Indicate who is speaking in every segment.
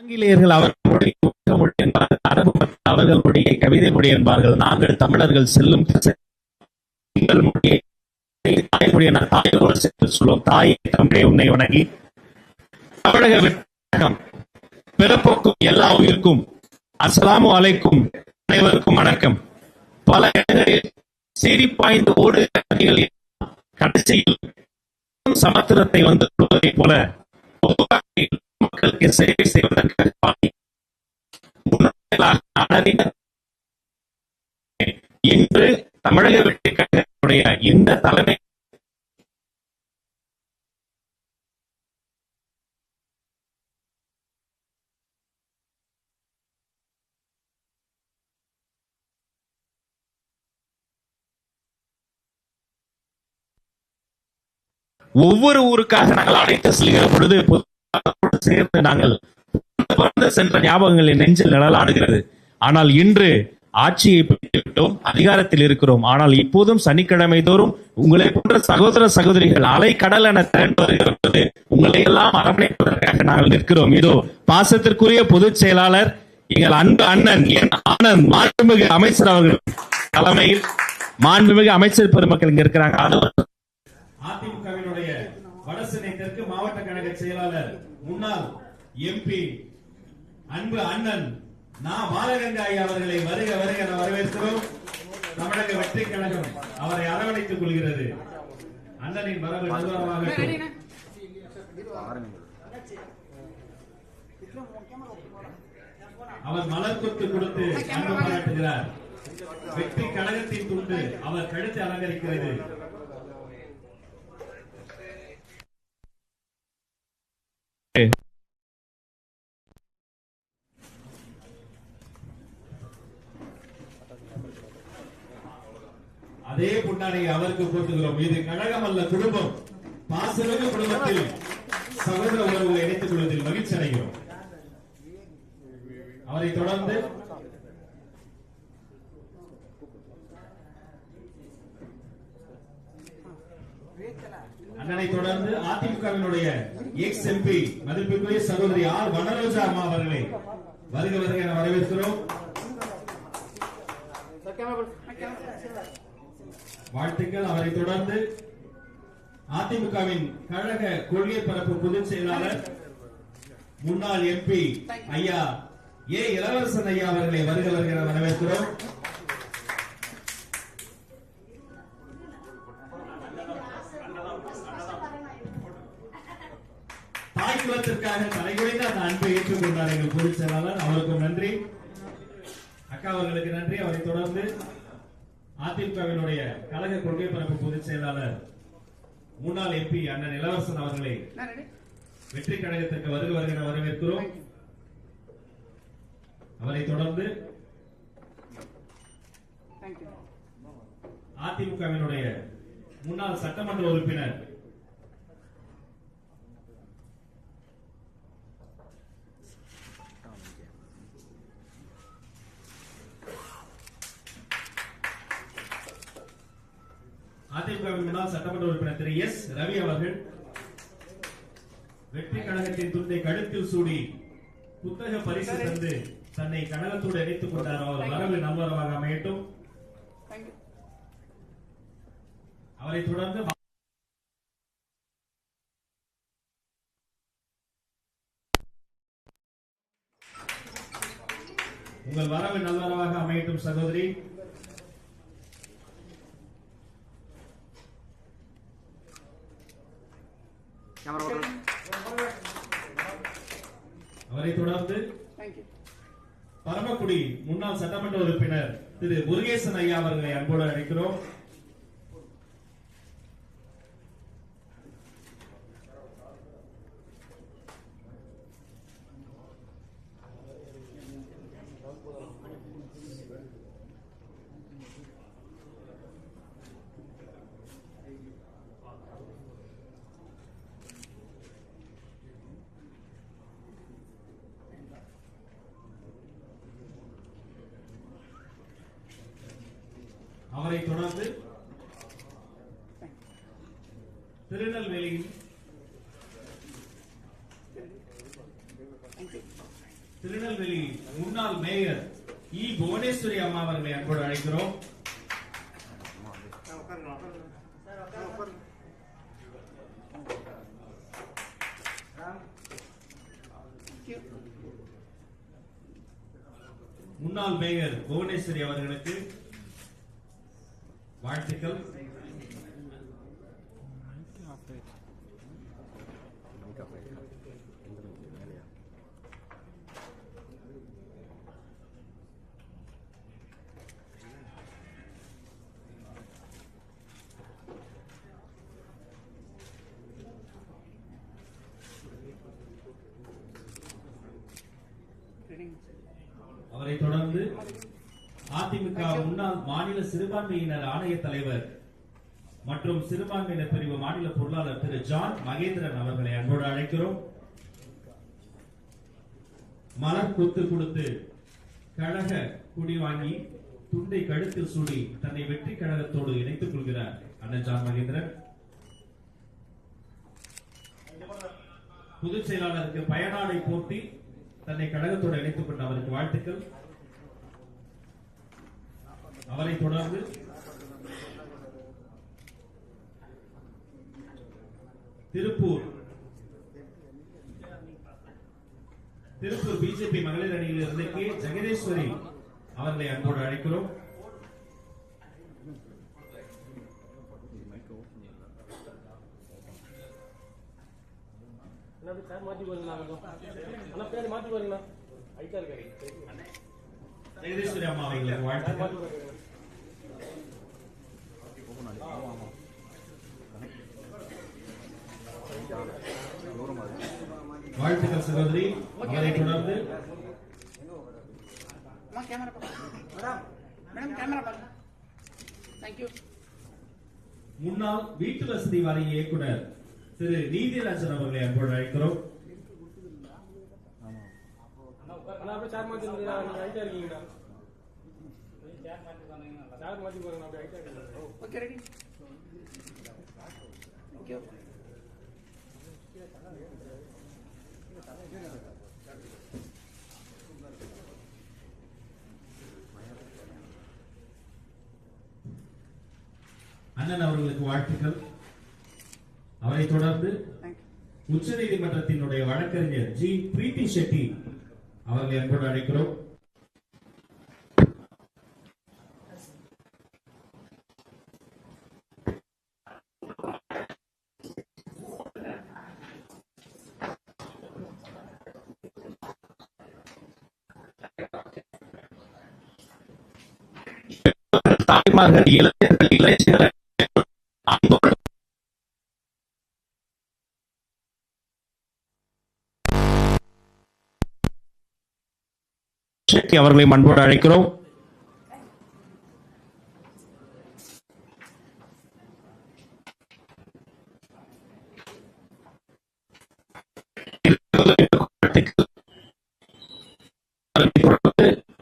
Speaker 1: ஆங்கிலேயர்கள் அவர்களுடைய மொழி என்பார்கள், அரபு மக்கள் அவர்கள் மொழியை கவிதை மொழி என்பார்கள். நாங்கள் தமிழர்கள் செல்லும் எங்கள் மொழியை தாய்மொழியை தாயோடு சேர்த்து சொல்லுவோம். தாயை தமிழை உன்னை வணங்கி தமிழக வெற்றிடம் பிறப்போக்கும் எல்லா உயிருக்கும் அஸ்ஸலாமு அலைக்கும், அனைவருக்கும் வணக்கம். பல இடங்களில் சீறி பாய்ந்து ஓடு கடைசியில் சமுத்திரத்தை வந்து கொள்வதை போல மக்களுக்கு சேவை செய்வதற்காக இன்று தமிழக வெற்றிக் கழகத்துடைய இந்த தலைமை ஒவ்வொரு ஊருக்காக நாங்கள் அழைத்து செல்கிற பொழுது சேர்ந்து நாங்கள் சென்ற ஞாபகங்களின் நெஞ்சில் நிழலாடுகிறது. ஆனால் இன்று ஆட்சியை பெற்றுவிட்டோம், அதிகாரத்தில் இருக்கிறோம். ஆனால் இப்போதும் சனிக்கிழமை தோறும் உங்களை போன்ற சகோதர சகோதரிகள் அலை கடல் என திரண்டு வருகிறது. உங்களை எல்லாம் அரவணைப்பதற்காக நாங்கள் நிற்கிறோம். இதோ பாசத்திற்குரிய பொதுச் செயலாளர் எங்கள் அன்பு அண்ணன் என் ஆனந்த், மாண்புமிகு அமைச்சர் அவர்கள் தலைமையில் மாண்புமிகு அமைச்சர் பெருமக்கள் இங்க இருக்கிறாங்க. அதிமுகவினுடைய வடசென்னை தெற்கு மாவட்ட கழக செயலாளர் முன்னாள் எம்பி அன்பு அண்ணன் பாலகங்கா ஐயா அவர்களை வருக வருக என வரவேற்கிறோம். தமிழக வெற்றி கழகம் அவரை அரவணைத்துக் கொள்கிறது. அண்ணனின் வரவு நல்வரவாகட்டும். அவர் மலர் கொத்து கொடுத்து அன்பு பாராட்டுகிறார். வெற்றி கழகத்தின் துண்டு அவர் கழுத்து அலங்கரிக்கிறது. அதே புண்ணாடையை அவருக்கு போட்டுகிறோம். இது கழகம் அல்ல, குடும்பம். பாசமிகு குடும்பத்தில் சகோதர உறவுகளை இணைத்துக் கொள்வதில் மகிழ்ச்சி அடைகிறோம். அவரை தொடர்ந்து அண்ணனை தொடர்ந்து அதிமுகவினுடைய எக்ஸ் எம்பி மதிப்பிற்குரிய சகோதரி ஆர் வனரோஜா அம்மா அவர்களை வருக வருக என வரவேற்கிறோம். வாழ்த்துக்கள். அவரை தொடர்ந்து அதிமுகவின் கழக கொள்கை பரப்பு பொதுச் செயலாளர் முன்னாள் எம்பி ஐயா ஏ இளவரசன் ஐயா அவர்களை வருக வருக என வரவேற்கிறோம். தாய்க்குலத்திற்காக தலைகுறைந்த அந்த அன்பை ஏற்றுக்கொண்டார் எங்கள் பொதுச் செயலாளர். அவருக்கும் நன்றி. அக்கா அவர்களுக்கு நன்றி. அவரை தொடர்ந்து அதிமுகவினுடைய கழக கொள்கை பரப்பு பொதுச் செயலாளர் முன்னாள் எம்பி அண்ணன் இளவரசன் அவர்களை வெற்றி கழகத்திற்கு வருக வருக என வரவேற்கிறோம். அவரை தொடர்ந்து அதிமுகவினுடைய முன்னாள் சட்டமன்ற உறுப்பினர் அதிமுகவின் முன்னாள் சட்டமன்ற உறுப்பினர் திரு எஸ் ரவி அவர்கள் வெற்றி கழகத்தின் துண்டை கழுத்தில் சூடி புத்தக பரிசு தந்து தன்னை கழகத்தோடு இணைத்துக் கொண்டார். அவர் வரவு நல்வரவாக அமையட்டும். அவரை தொடர்ந்து உங்கள் வரவு நல்வரவாக அமையட்டும் சகோதரி. அவரை தொடர்ந்து பரமக்குடி முன்னாள் சட்டமன்ற உறுப்பினர் திரு முருகேசன் ஐயா அவர்களை அன்போடு அழைக்கிறோம். அவரை தொடர்ந்து திருநெல்வேலியில் மேயர் இ புவனேஸ்வரி அம்மா அவர்களை அன்போடு அழைக்கிறோம். முன்னாள் மேயர் புவனேஸ்வரி அவர்களுக்கு வாழ்த்துக்கள். அவரை தொடர்ந்து அதிமுக முன்னாள் மாநில சிறுபான்மையினர் ஆணைய தலைவர் மற்றும் சிறுபான்மையினர் பிரிவு மாநில பொருளாளர் திரு ஜான் மகேந்திரன் அவர்களை அன்போடு அழைக்கிறோம். மலர் கொத்து கொடுத்து கழக குடி வாங்கி துண்டை கழுத்தில் சூடி தன்னை வெற்றி கழகத்தோடு இணைத்துக் கொள்கிறார் அண்ணன் ஜான் மகேந்திரன். பொதுச் செயலாளருக்கு பயனாடை போட்டி தன்னை கழகத்தோடு இணைத்துக் கொண்ட அவருக்கு வாழ்த்துக்கள். அவரை தொடர்ந்து திருப்பூர் பிஜேபி மகளிர் அணியில் இருந்து கே ஜெகதீஸ்வரி அவர்களை அன்போடு அழைக்கிறோம். ஜெகதீஸ்வரி அம்மா அவர்களுக்கு வாழ்த்துக்கள். வாழ்த்துக்கள் சகோதரி. அவரை தொடர்ந்து முன்னாள் வீட்டு வசதி வாரிய இயக்குனர் திரு நீதிராஜன் அவர்களை அன்போடு அழைக்கிறோம். அண்ணன் அவர்களுக்கு வாழ்த்துக்கள். அவரை தொடர்ந்து உச்ச நீதிமன்றத்தினுடைய வழக்கறிஞர் ஜி பிரீத்தி ஷெட்டி அவர்களை அன்போடு அழைக்கிறோம். தாய்மார்கள் இளைஞர்கள் இளைஞர்கள் அவர்களை அன்போடு அழைக்கிறோம்.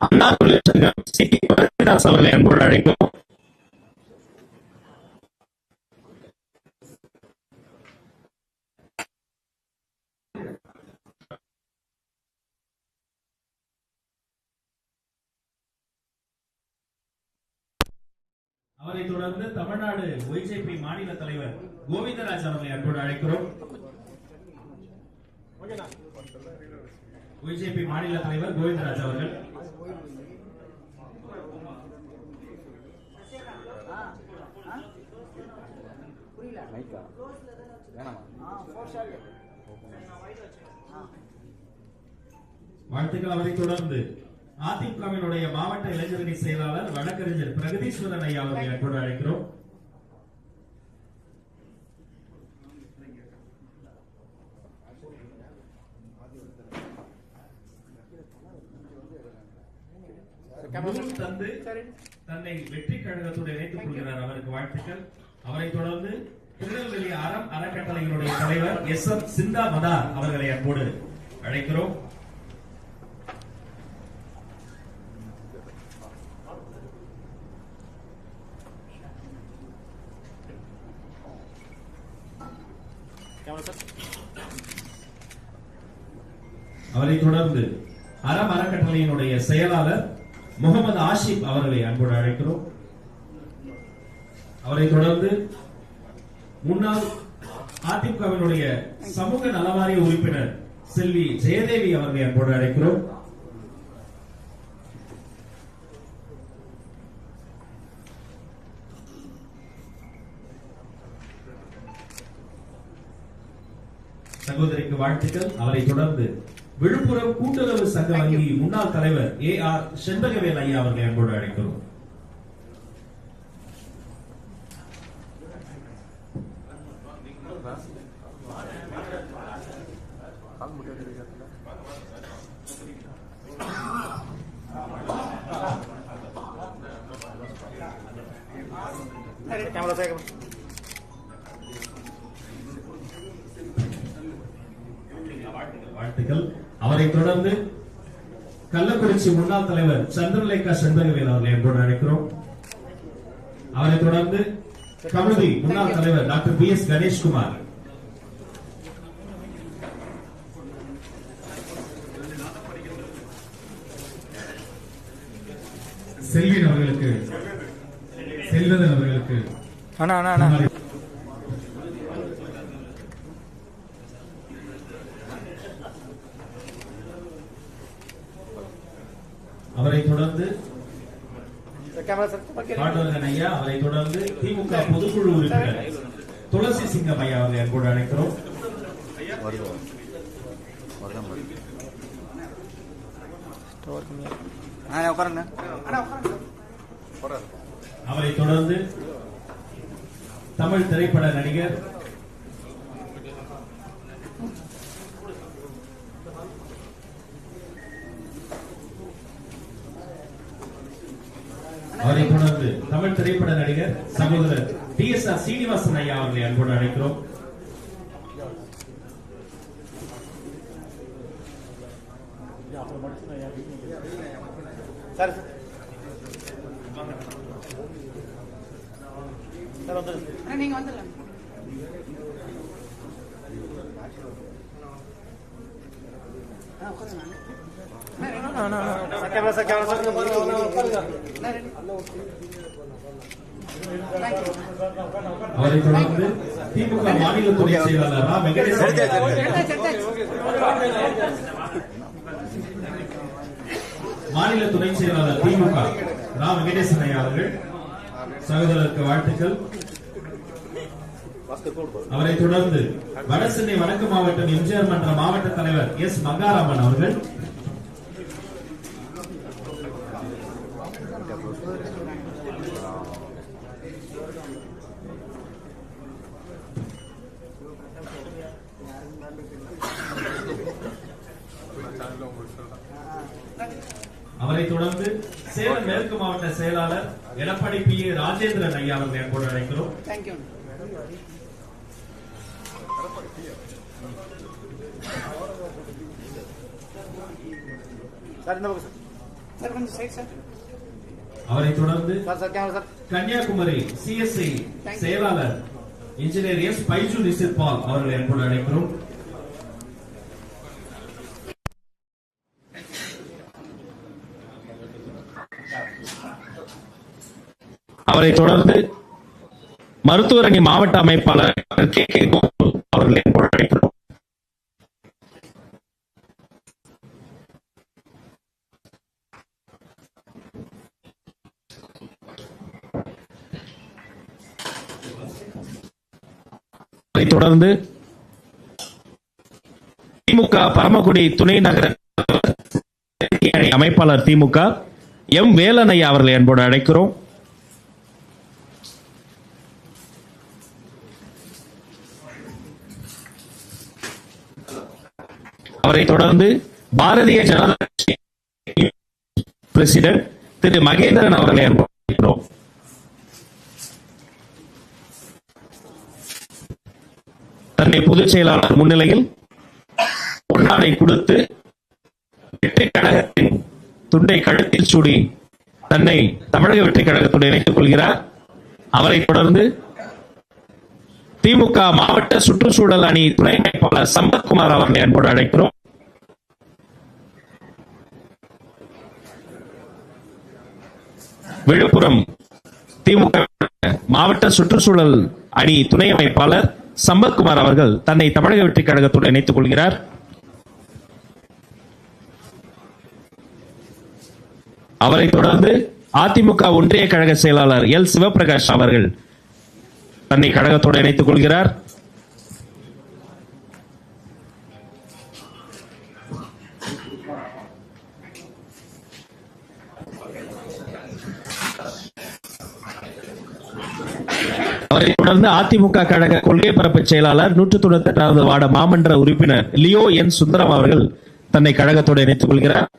Speaker 1: அண்ணா தொழிற்சங்கம் அவர்களை அன்போடு அழைக்கிறோம். அவரை தொடர்ந்து தமிழ்நாடு ஒய்ஜேபி மாநில தலைவர் கோவிந்தராஜ் அவர்களை அன்போடு அழைக்கிறோம். ஒய்ஜேபி மாநில தலைவர் கோவிந்தராஜ் அவர்கள். வாழ்த்துக்கள். அவரை தொடர்ந்து அதிமுகவினுடைய மாவட்ட இளைஞரணி செயலாளர் வழக்கறிஞர் பிரகதீஸ்வரன் ஐயா அவர்களை அன்போடு அழைக்கிறோம். தந்து தன்னை வெற்றி கழகத்தோடு இணைத்துக் கொள்கிறார், அவருக்கு வாழ்த்துக்கள். அவரை தொடர்ந்து திருநெல்வேலி அறம் அறக்கட்டளையினுடைய தலைவர் எஸ் எம் சிந்தா மதார் அவர்களை அன்போடு அழைக்கிறோம். அவரை தொடர்ந்து அறம் அறக்கட்டளையினுடைய செயலாளர் முகமது ஆஷிப் அவர்களை அன்போடு அழைக்கிறோம். அவரை தொடர்ந்து முன்னாள் அதிமுகவினுடைய சமூக நலவாரிய உறுப்பினர் செல்வி ஜெயதேவி அவர்களை அன்போடு அழைக்கிறோம். சகோதரிக்கு வாழ்த்துக்கள். அவரை தொடர்ந்து விழுப்புரம் கூட்டுறவு சங்க வங்கி முன்னாள் தலைவர் AR செண்பகவேல் ஐயா அவர்களை அன்போடு அழைக்கிறோம். வாழ்த்துக்கள். அவரை தொடர்ந்து கள்ளக்குறிச்சி முன்னாள் தலைவர் சந்திரலேகா செண்பகவேல் அவர்களை அன்போடு அழைக்கிறோம். அவரை தொடர்ந்து கமுதி முன்னாள் தலைவர் டாக்டர் BS கணேஷ்குமார். செல்வின் அவர்களுக்கு செல்வதன் அவர்களுக்கு அவரை தொடர்ந்து பாண்டவரன் ஐயா, அவரை தொடர்ந்து திமுக பொதுக்குழு உறுப்பினர் துளசி சிங்கம் ஐயா அவர்களை அன்போடு அழைக்கிறோம். அவரை தொடர்ந்து தமிழ் திரைப்பட நடிகர் சகோதரர் TSR சீனிவாசன் ஐயா அவர்களை அன்போடு அழைக்கிறோம்.
Speaker 2: நீங்க வந்துடலாம்.
Speaker 1: அவரை தொடர்ந்து திமுக மாநில துணை செயலாளர் ரா வெங்கடேசன், மாநில துணை செயலாளர் திமுக ரா வெங்கடேசன் ஐயா அவர்கள் சகோதரருக்கு வாழ்த்துக்கள். அவரை தொடர்ந்து வடசென்னை வடக்கு மாவட்டம் எம்ஜிஆர் மன்ற மாவட்ட தலைவர் S மங்காராமன் அவர்கள், அவரை தொடர்ந்து சேலம் மேற்கு மாவட்ட செயலாளர் எடப்பாடி PA ராஜேந்திரன் ஐயா அவர்களை அன்போடு அழைக்கிறோம். அவரை தொடர்ந்து கன்னியாகுமரி CSI செயலாளர் இன்ஜினியர் S பைஜு நிசித் பால் அவர்களை அன்போடு அழைக்கிறோம். அவரை தொடர்ந்து மருத்துவரணி மாவட்ட அமைப்பாளர் KK கோகுல் அவர்களை அழைக்கிறோம். அவரை தொடர்ந்து திமுக பரமக்குடி துணை நகர அமைப்பாளர் திமுக M வேலன் ஐயா அவர்களை அன்போடு அழைக்கிறோம். அவரை தொடர்ந்து பாரதிய ஜனதா கட்சி பிரசிடென்ட் திரு மகேந்திரன் அவர்களை அழைக்கிறோம். தன்னை பொதுச் செயலாளர் முன்னிலையில் பொன்னாடை கொடுத்து வெற்றி கழகத்தின் துண்டை கழுத்தில் சூடி தன்னை தமிழக வெற்றி கழகத்தோடு இணைத்துக் கொள்கிறார். அவரை தொடர்ந்து திமுக மாவட்ட சுற்றுச்சூழல் அணி துணை அமைப்பாளர் சம்பத்குமார் அவர்களை அன்போடு அழைக்கிறோம். விழுப்புரம் திமுக மாவட்ட சுற்றுச்சூழல் அணி துணை அமைப்பாளர் சம்பத்குமார் அவர்கள் தன்னை தமிழக வெற்றி கழகத்துடன் இணைத்துக் கொள்கிறார். அவரை தொடர்ந்து அதிமுக ஒன்றிய கழக செயலாளர் எல் சிவபிரகாஷ் அவர்கள் தன்னை கழகத்தோடு இணைத்துக் கொள்கிறார். அவரை தொடர்ந்து அதிமுக கழக கொள்கை பரப்பு செயலாளர் 198வது வார்டு மாமன்ற உறுப்பினர் லியோ என் சுந்தரம் அவர்கள் தன்னை கழகத்தோடு இணைத்துக் கொள்கிறார்.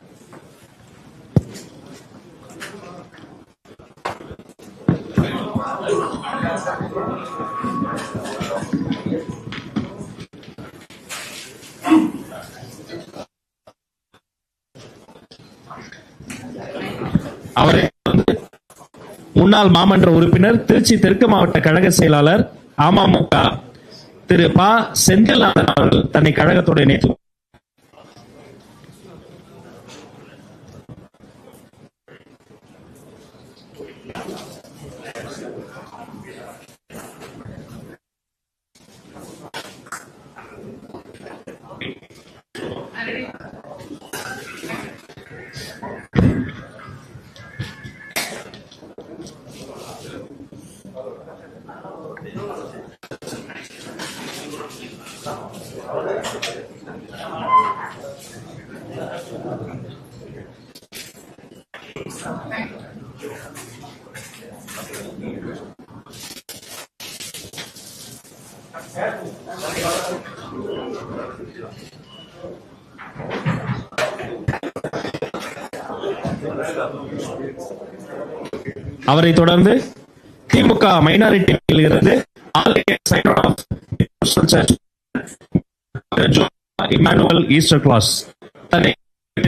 Speaker 1: அவரை முன்னாள் மாமன்ற உறுப்பினர் திருச்சி தெற்கு மாவட்ட கழக செயலாளர் அமமுக திரு ப செந்தில்நாதன் அவர்கள் தன்னை கழகத்தோடு இணைத்து அவரை தொடர்ந்து திமுக மைனாரிட்டியில் இருந்து இமானுவல் ஈஸ்டர் கிளாஸ் தன்னை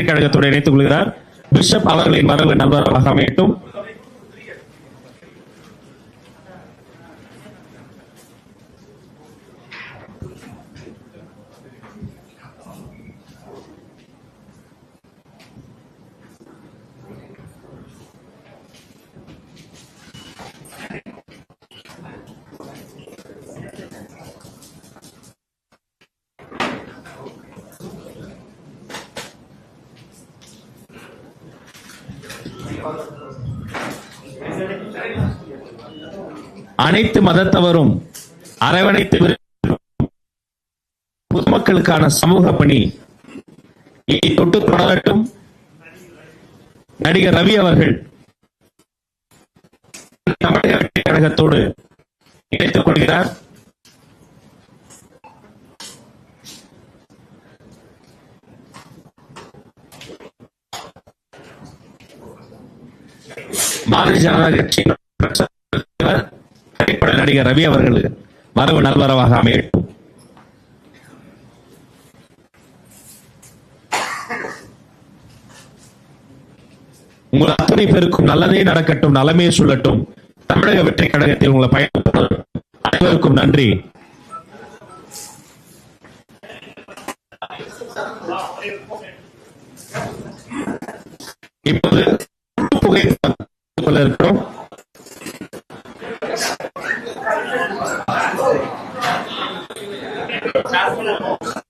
Speaker 1: கழகத்தோடு இணைத்துக் கொள்கிறார். பிஷப் அவர்களின் வரவு நல்வரவாக அமையட்டும். அனைத்து மதத்தவரும் அரவணைத்து பொதுமக்களுக்கான சமூக பணி தொட்டு தொடரட்டும். நடிகர் ரவி அவர்கள் தமிழக வெற்றி கழகத்தோடு இணைத்துக் கொள்கிறார். பாரதிய ஜனதா கட்சியின் நடிகர் ரவி அவர்கள் வரவு நல்வரவாக அமையட்டும். உங்கள் அத்தனை பேருக்கும் நல்லதே நடக்கட்டும், நலமே சொல்லட்டும். தமிழக வெற்றி கழகத்தில் உங்களை பயணம் அனைவருக்கும் நன்றி. இப்போது புகைப்படம் இருக்கிறோம். Gracias.